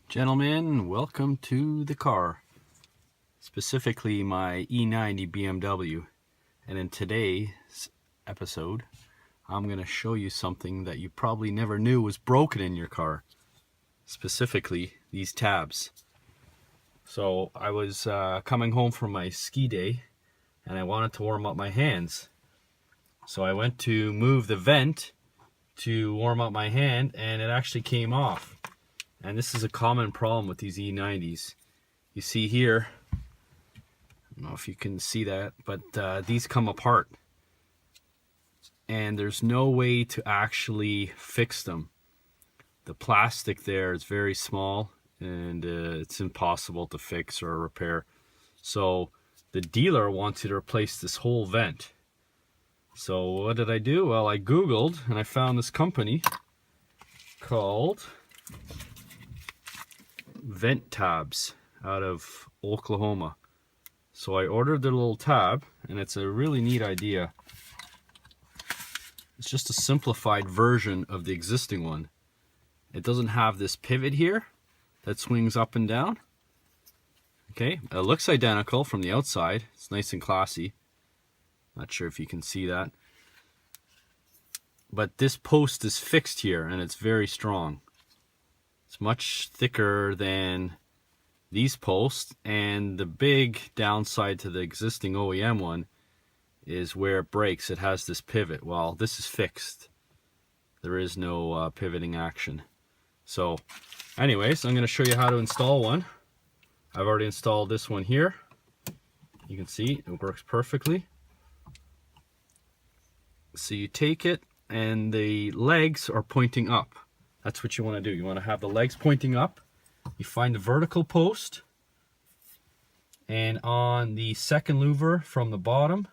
Gentlemen, welcome to the car, specifically my E90 BMW. And in today's episode, I'm going to show you something that you probably never knew was broken in your car, specifically these tabs. So I was coming home from my ski day and I wanted to warm up my hands. So I went to move the vent to warm up my hand and it actually came off. And this is a common problem with these E90s. You see here, I don't know if you can see that, but these come apart. And there's no way to actually fix them. The plastic there is very small and it's impossible to fix or repair. So the dealer wants you to replace this whole vent. So what did I do? Well, I Googled and I found this company called Vent Tabs out of Oklahoma. So I ordered their little tab and it's a really neat idea. It's just a simplified version of the existing one. It doesn't have this pivot here that swings up and down. Okay, it looks identical from the outside. It's nice and classy. Not sure if you can see that. But this post is fixed here and it's very strong. It's much thicker than these posts, and the big downside to the existing OEM one is where it breaks. It has this pivot. Well, this is fixed. There is no pivoting action. So anyways, I'm going to show you how to install one. I've already installed this one here. You can see it works perfectly. So you take it and the legs are pointing up. That's what you want to do. You want to have the legs pointing up. You find the vertical post, and on the second louver from the bottom,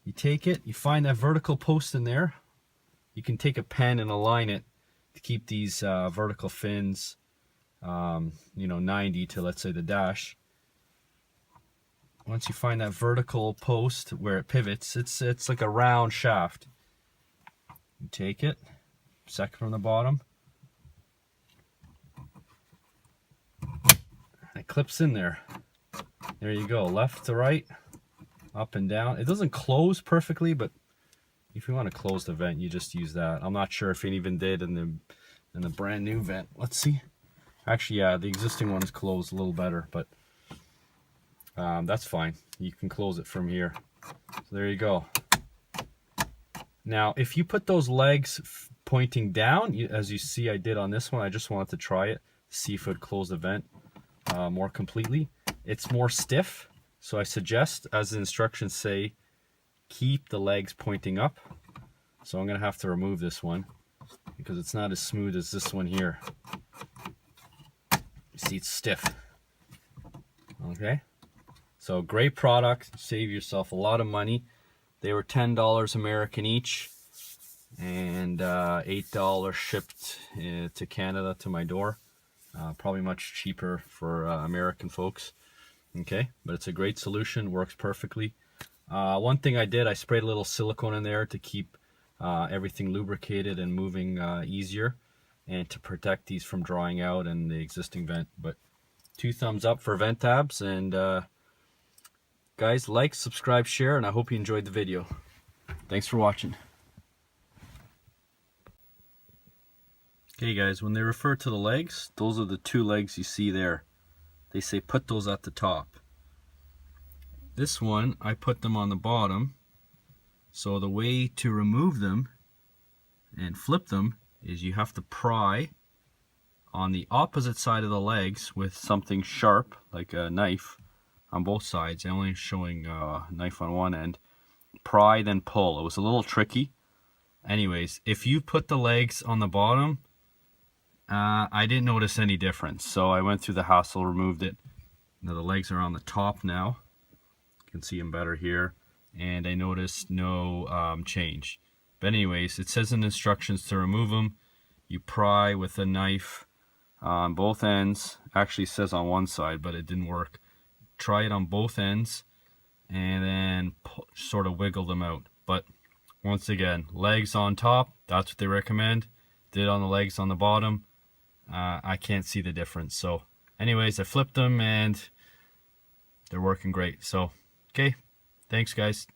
you take it, you find that vertical post in there. You can take a pen and align it to keep these vertical fins 90 to, let's say, the dash. Once you find that vertical post where it pivots, it's like a round shaft. You take it, second from the bottom, it clips in there. There you go, left to right, up and down. It doesn't close perfectly, but if you want to close the vent, you just use that. I'm not sure if it even did in the brand new vent. Let's see. Actually, yeah, the existing one is closed a little better, but that's fine. You can close it from here. So there you go. Now, if you put those legs pointing down, as you see I did on this one, I just wanted to try it, see if it would close the vent more completely. It's more stiff, so I suggest, as the instructions say, keep the legs pointing up. So I'm going to have to remove this one because it's not as smooth as this one here. You see, it's stiff. Okay, so great product. Save yourself a lot of money. They were $10 American each, and $8 shipped to Canada to my door. Probably much cheaper for American folks. Okay, but it's a great solution, works perfectly. One thing I did, I sprayed a little silicone in there to keep everything lubricated and moving easier, and to protect these from drying out and the existing vent. But 2 thumbs up for vent tabs, and guys, like, subscribe, share, and I hope you enjoyed the video. Thanks for watching. Okay guys, when they refer to the legs, those are the 2 legs you see there. They say put those at the top. This one, I put them on the bottom. So the way to remove them and flip them is you have to pry on the opposite side of the legs with something sharp, like a knife, on both sides. I'm only showing a knife on one end. Pry, then pull. It was a little tricky. Anyways, if you put the legs on the bottom, I didn't notice any difference. So I went through the hassle, removed it. Now the legs are on the top now. You can see them better here. And I noticed no change. But anyways, it says in instructions to remove them, you pry with a knife on both ends. Actually it says on one side, but it didn't work. Try it on both ends and then sort of wiggle them out. But once again, legs on top, that's what they recommend. Did on the legs on the bottom. I can't see the difference. So anyways, I flipped them and they're working great. So, okay. Thanks, guys.